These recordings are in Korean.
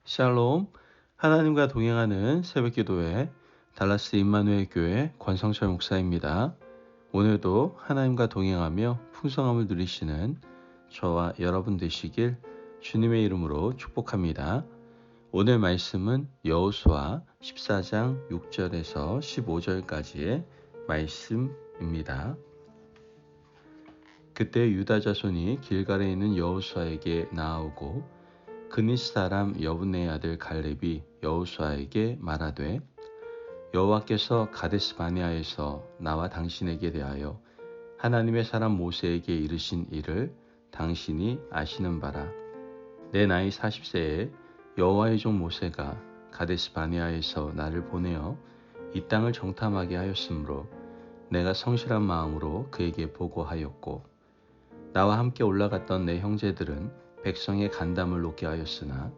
샬롬, 하나님과 동행하는 새벽기도회 달라스 임마누엘 교회 권성철 목사입니다. 오늘도 하나님과 동행하며 풍성함을 누리시는 저와 여러분 되시길 주님의 이름으로 축복합니다. 오늘 말씀은 여호수아 14장 6절에서 15절까지의 말씀입니다. 그때 유다 자손이 길갈에 있는 여호수아에게 나아오고 그니스 사람 여분의 아들 갈렙이 여호수아에게 말하되 여호와께서 가데스 바네아에서 나와 당신에게 대하여 하나님의 사람 모세에게 이르신 일을 당신이 아시는 바라. 내 나이 40세에 여호와의 종 모세가 가데스 바네아에서 나를 보내어 이 땅을 정탐하게 하였으므로 내가 성실한 마음으로 그에게 보고하였고 나와 함께 올라갔던 내 형제들은 백성의 간담을 놓게 하였으나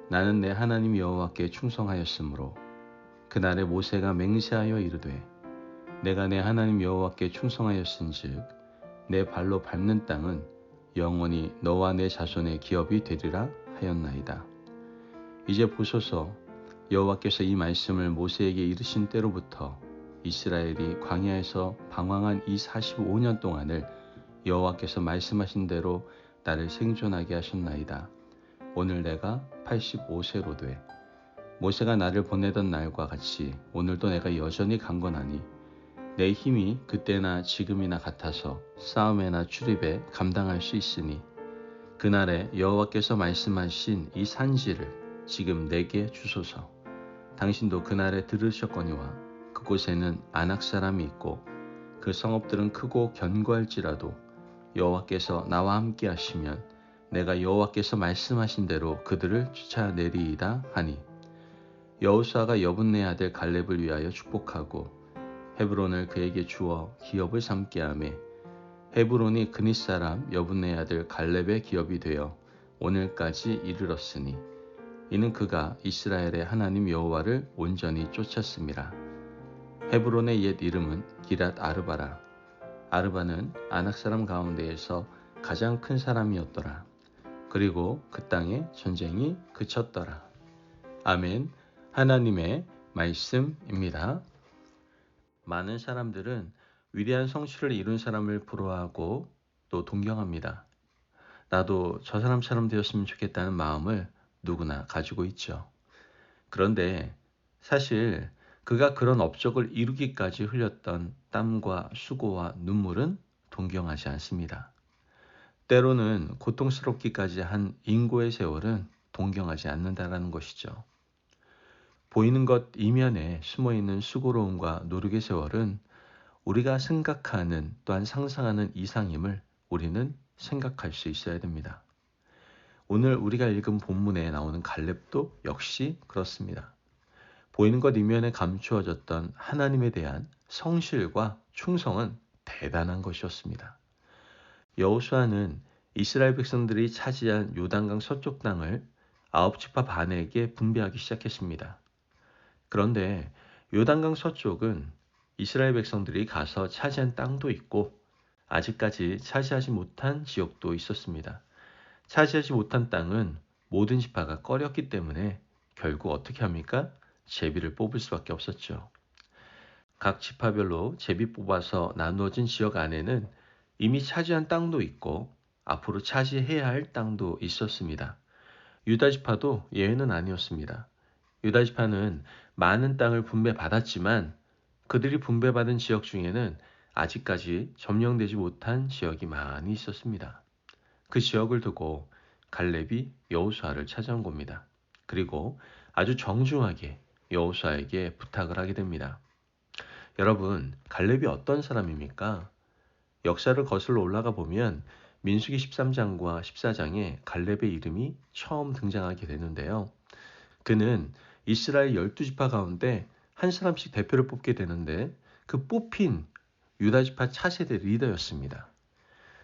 나는 내 하나님 여호와께 충성하였으므로 그날에 모세가 맹세하여 이르되 내가 내 하나님 여호와께 충성하였은즉 내 발로 밟는 땅은 영원히 너와 내 자손의 기업이 되리라 하였나이다. 이제 보소서, 여호와께서 이 말씀을 모세에게 이르신 때로부터 이스라엘이 광야에서 방황한 이 45년 동안을 여호와께서 말씀하신 대로 나를 생존하게 하셨나이다. 오늘 내가 85세로 돼 모세가 나를 보내던 날과 같이 오늘도 내가 여전히 강건하니 내 힘이 그때나 지금이나 같아서 싸움에나 출입에 감당할 수 있으니 그날에 여호와께서 말씀하신 이 산지를 지금 내게 주소서. 당신도 그날에 들으셨거니와 그곳에는 아낙 사람이 있고 그 성읍들은 크고 견고할지라도 여호와께서 나와 함께 하시면 내가 여호와께서 말씀하신 대로 그들을 쫓아내리이다 하니 여호수아가 여분네 아들 갈렙을 위하여 축복하고 헤브론을 그에게 주어 기업을 삼게 하며 헤브론이 그니스 사람 여분네 아들 갈렙의 기업이 되어 오늘까지 이르렀으니 이는 그가 이스라엘의 하나님 여호와를 온전히 쫓았음이라. 헤브론의 옛 이름은 기랏 아르바라. 아르바는 아낙 사람 가운데에서 가장 큰 사람이었더라. 그리고 그 땅에 전쟁이 그쳤더라. 아멘. 하나님의 말씀입니다. 많은 사람들은 위대한 성취를 이룬 사람을 부러워하고 또 동경합니다. 나도 저 사람처럼 되었으면 좋겠다는 마음을 누구나 가지고 있죠. 그런데 사실 그가 그런 업적을 이루기까지 흘렸던 땀과 수고와 눈물은 동경하지 않습니다. 때로는 고통스럽기까지 한 인고의 세월은 동경하지 않는다라는 것이죠. 보이는 것 이면에 숨어있는 수고로움과 노력의 세월은 우리가 생각하는 또한 상상하는 이상임을 우리는 생각할 수 있어야 됩니다. 오늘 우리가 읽은 본문에 나오는 갈렙도 역시 그렇습니다. 보이는 것 이면에 감추어졌던 하나님에 대한 성실과 충성은 대단한 것이었습니다. 여호수아는 이스라엘 백성들이 차지한 요단강 서쪽 땅을 9지파 반에게 분배하기 시작했습니다. 그런데 요단강 서쪽은 이스라엘 백성들이 가서 차지한 땅도 있고 아직까지 차지하지 못한 지역도 있었습니다. 차지하지 못한 땅은 모든 지파가 꺼렸기 때문에 결국 어떻게 합니까? 제비를 뽑을 수밖에 없었죠. 각 지파별로 제비 뽑아서 나누어진 지역 안에는 이미 차지한 땅도 있고 앞으로 차지해야 할 땅도 있었습니다. 유다 지파도 예외는 아니었습니다. 유다 지파는 많은 땅을 분배받았지만 그들이 분배받은 지역 중에는 아직까지 점령되지 못한 지역이 많이 있었습니다. 그 지역을 두고 갈렙이 여호수아를 찾아온 겁니다. 그리고 아주 정중하게 여호수아에게 부탁을 하게 됩니다. 여러분, 갈렙이 어떤 사람입니까? 역사를 거슬러 올라가 보면 민수기 13장과 14장에 갈렙의 이름이 처음 등장하게 되는데요. 그는 이스라엘 12지파 가운데 한 사람씩 대표를 뽑게 되는데 그 뽑힌 유다지파 차세대 리더였습니다.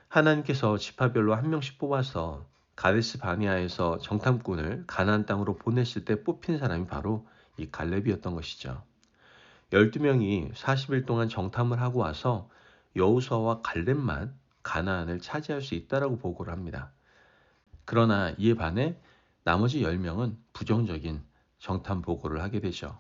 하나님께서 지파별로 한 명씩 뽑아서 가데스 바네아에서 정탐꾼을 가나안 땅으로 보냈을 때 뽑힌 사람이 바로 이 갈렙이었던 것이죠. 12명이 40일 동안 정탐을 하고 와서 여호수아와 갈렙만 가나안을 차지할 수 있다라고 보고를 합니다. 그러나 이에 반해 나머지 10명은 부정적인 정탐 보고를 하게 되죠.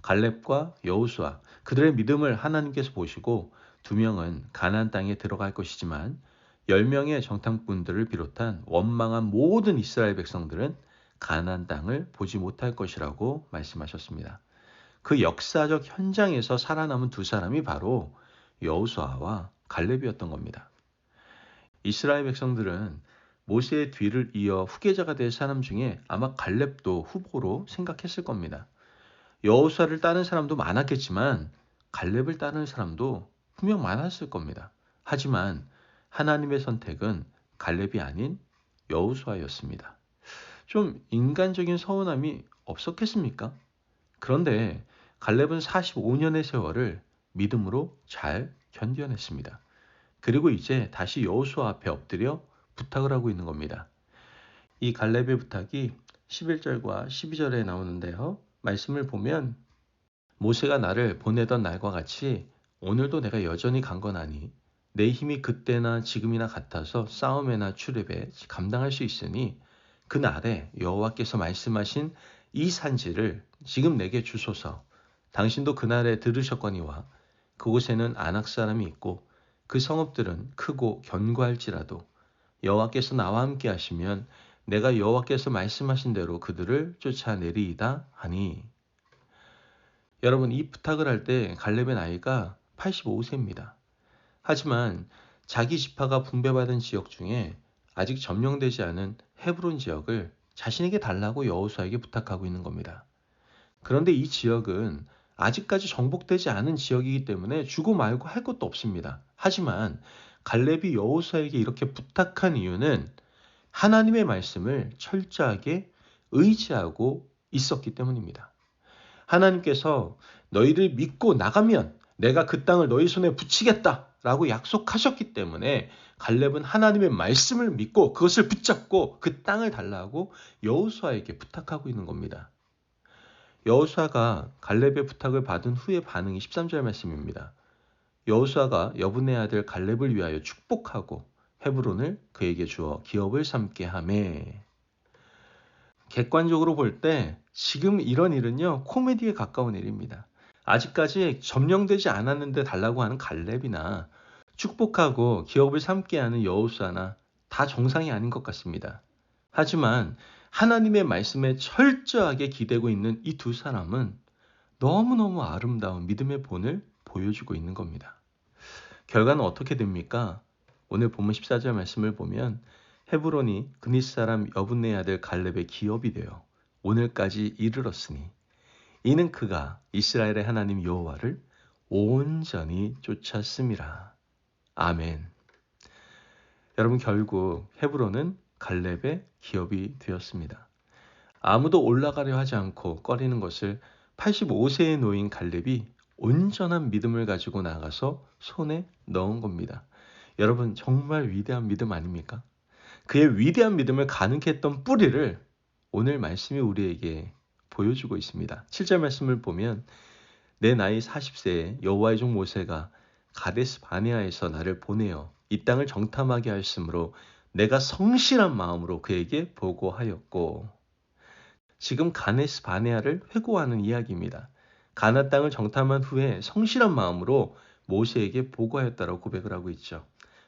갈렙과 여호수아, 그들의 믿음을 하나님께서 보시고 2명은 가나안 땅에 들어갈 것이지만 10명의 정탐꾼들을 비롯한 원망한 모든 이스라엘 백성들은 가나안 땅을 보지 못할 것이라고 말씀하셨습니다. 그 역사적 현장에서 살아남은 2사람이 바로 여호수아와 갈렙이었던 겁니다. 이스라엘 백성들은 모세의 뒤를 이어 후계자가 될 사람 중에 아마 갈렙도 후보로 생각했을 겁니다. 여호수아를 따른 사람도 많았겠지만 갈렙을 따르는 사람도 분명 많았을 겁니다. 하지만 하나님의 선택은 갈렙이 아닌 여호수아였습니다. 좀 인간적인 서운함이 없었겠습니까? 그런데 갈렙은 45년의 세월을 믿음으로 잘 견뎌냈습니다. 그리고 이제 다시 여호수아 앞에 엎드려 부탁을 하고 있는 겁니다. 이 갈렙의 부탁이 11절과 12절에 나오는데요. 말씀을 보면 모세가 나를 보내던 날과 같이 오늘도 내가 여전히 강건하니 내 힘이 그때나 지금이나 같아서 싸움에나 출입에 감당할 수 있으니 그 날에 여호와께서 말씀하신 이 산지를 지금 내게 주소서. 당신도 그날에 들으셨거니와 그곳에는 아낙 사람이 있고 그 성읍들은 크고 견고할지라도 여호와께서 나와 함께 하시면 내가 여호와께서 말씀하신 대로 그들을 쫓아내리이다 하니. 여러분, 이 부탁을 할 때 갈렙의 나이가 85세입니다. 하지만 자기 지파가 분배받은 지역 중에 아직 점령되지 않은 헤브론 지역을 자신에게 달라고 여호수아에게 부탁하고 있는 겁니다. 그런데 이 지역은 아직까지 정복되지 않은 지역이기 때문에 주고 말고 할 것도 없습니다. 하지만 갈렙이 여호수아에게 이렇게 부탁한 이유는 하나님의 말씀을 철저하게 의지하고 있었기 때문입니다. 하나님께서 너희를 믿고 나가면 내가 그 땅을 너희 손에 붙이겠다라고 약속하셨기 때문에 갈렙은 하나님의 말씀을 믿고 그것을 붙잡고 그 땅을 달라고 여호수아에게 부탁하고 있는 겁니다. 여호수아가 갈렙의 부탁을 받은 후의 반응이 13절 말씀입니다. 여호수아가 여분의 아들 갈렙을 위하여 축복하고 헤브론을 그에게 주어 기업을 삼게 하매. 객관적으로 볼 때 지금 이런 일은요, 코미디에 가까운 일입니다. 아직까지 점령되지 않았는데 달라고 하는 갈렙이나 축복하고 기업을 삼게 하는 여호수아나 다 정상이 아닌 것 같습니다. 하지만 하나님의 말씀에 철저하게 기대고 있는 이 2사람은 너무너무 아름다운 믿음의 본을 보여주고 있는 겁니다. 결과는 어떻게 됩니까? 오늘 본문 14절 말씀을 보면 헤브론이 그니스 사람 여분의 아들 갈렙의 기업이 되어 오늘까지 이르렀으니 이는 그가 이스라엘의 하나님 여호와를 온전히 쫓았음이라. 아멘. 여러분, 결국 헤브론은 갈렙의 기업이 되었습니다. 아무도 올라가려 하지 않고 꺼리는 것을 85세의 노인 갈렙이 온전한 믿음을 가지고 나가서 손에 넣은 겁니다. 여러분, 정말 위대한 믿음 아닙니까? 그의 위대한 믿음을 가능케 했던 뿌리를 오늘 말씀이 우리에게 보여주고 있습니다. 7절 말씀을 보면 내 나이 40세에 여호와의 종 모세가 가데스 바네아에서 나를 보내어 이 땅을 정탐하게 하였으므로 내가 성실한 마음으로 그에게 보고하였고. 지금 가데스 바네아를 회고하는 이야기입니다. 가나안 땅을 정탐한 후에 성실한 마음으로 모세에게 보고하였다고 고백을 하고 있죠.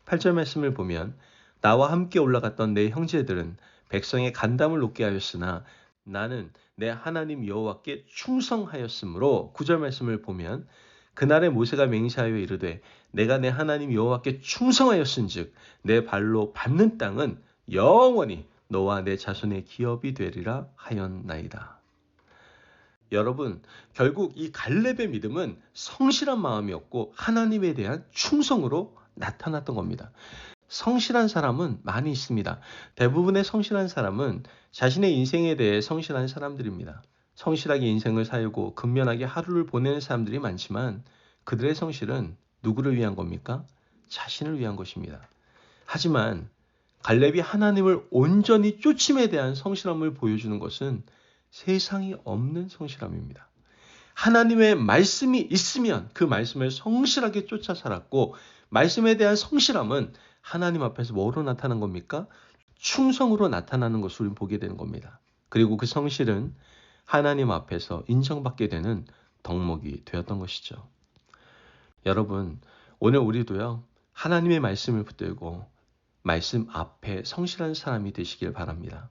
8절 말씀을 보면 나와 함께 올라갔던 내 형제들은 백성의 간담을 높게 하였으나 나는 내 하나님 여호와께 충성하였으므로. 9절 말씀을 보면 그날에 모세가 맹세하여 이르되 내가 내 하나님 여호와께 충성하였은즉 내 발로 밟는 땅은 영원히 너와 내 자손의 기업이 되리라 하였나이다. 여러분, 결국 이 갈렙의 믿음은 성실한 마음이었고 하나님에 대한 충성으로 나타났던 겁니다. 성실한 사람은 많이 있습니다. 대부분의 성실한 사람은 자신의 인생에 대해 성실한 사람들입니다. 성실하게 인생을 살고 근면하게 하루를 보내는 사람들이 많지만 그들의 성실은 누구를 위한 겁니까? 자신을 위한 것입니다. 하지만 갈렙이 하나님을 온전히 쫓음에 대한 성실함을 보여주는 것은 세상이 없는 성실함입니다. 하나님의 말씀이 있으면 그 말씀을 성실하게 쫓아 살았고, 말씀에 대한 성실함은 하나님 앞에서 뭐로 나타난 겁니까? 충성으로 나타나는 것을 우리는 보게 되는 겁니다. 그리고 그 성실은 하나님 앞에서 인정받게 되는 덕목이 되었던 것이죠. 여러분, 오늘 우리도요, 하나님의 말씀을 붙들고 말씀 앞에 성실한 사람이 되시길 바랍니다.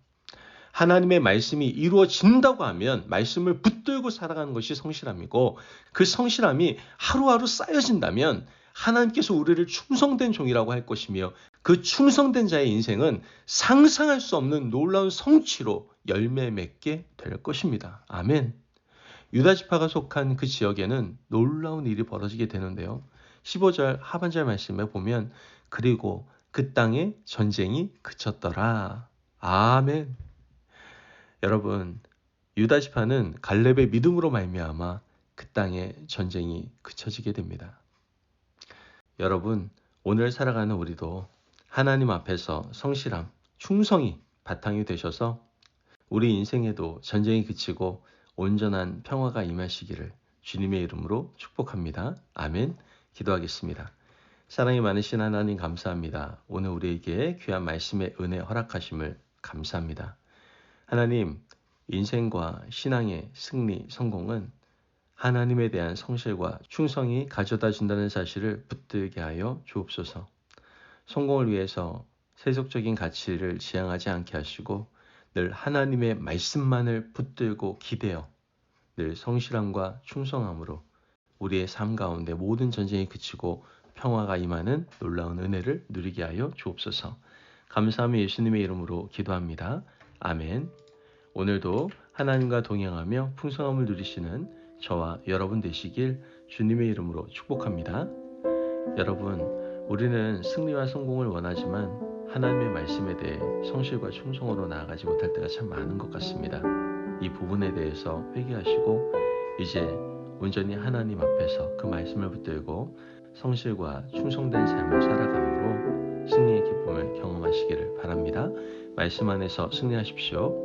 하나님의 말씀이 이루어진다고 하면 말씀을 붙들고 살아가는 것이 성실함이고, 그 성실함이 하루하루 쌓여진다면 하나님께서 우리를 충성된 종이라고 할 것이며, 그 충성된 자의 인생은 상상할 수 없는 놀라운 성취로 열매 맺게 될 것입니다. 아멘. 유다지파가 속한 그 지역에는 놀라운 일이 벌어지게 되는데요. 15절 하반절 말씀에 보면 그리고 그 땅에 전쟁이 그쳤더라. 아멘. 여러분, 유다지파는 갈렙의 믿음으로 말미암아 그 땅에 전쟁이 그쳐지게 됩니다. 여러분, 오늘 살아가는 우리도 하나님 앞에서 성실함, 충성이 바탕이 되셔서 우리 인생에도 전쟁이 그치고 온전한 평화가 임하시기를 주님의 이름으로 축복합니다. 아멘. 기도하겠습니다. 사랑이 많으신 하나님 감사합니다. 오늘 우리에게 귀한 말씀의 은혜 허락하심을 감사합니다. 하나님, 인생과 신앙의 승리, 성공은 하나님에 대한 성실과 충성이 가져다 준다는 사실을 붙들게 하여 주옵소서. 성공을 위해서 세속적인 가치를 지향하지 않게 하시고 늘 하나님의 말씀만을 붙들고 기대어 늘 성실함과 충성함으로 우리의 삶 가운데 모든 전쟁이 그치고 평화가 임하는 놀라운 은혜를 누리게 하여 주옵소서. 감사하며 예수님의 이름으로 기도합니다. 아멘. 오늘도 하나님과 동행하며 풍성함을 누리시는 저와 여러분 되시길 주님의 이름으로 축복합니다. 여러분, 우리는 승리와 성공을 원하지만 하나님의 말씀에 대해 성실과 충성으로 나아가지 못할 때가 참 많은 것 같습니다. 이 부분에 대해서 회개하시고 이제 온전히 하나님 앞에서 그 말씀을 붙들고 성실과 충성된 삶을 살아감으로 승리의 기쁨을 경험하시기를 바랍니다. 말씀 안에서 승리하십시오.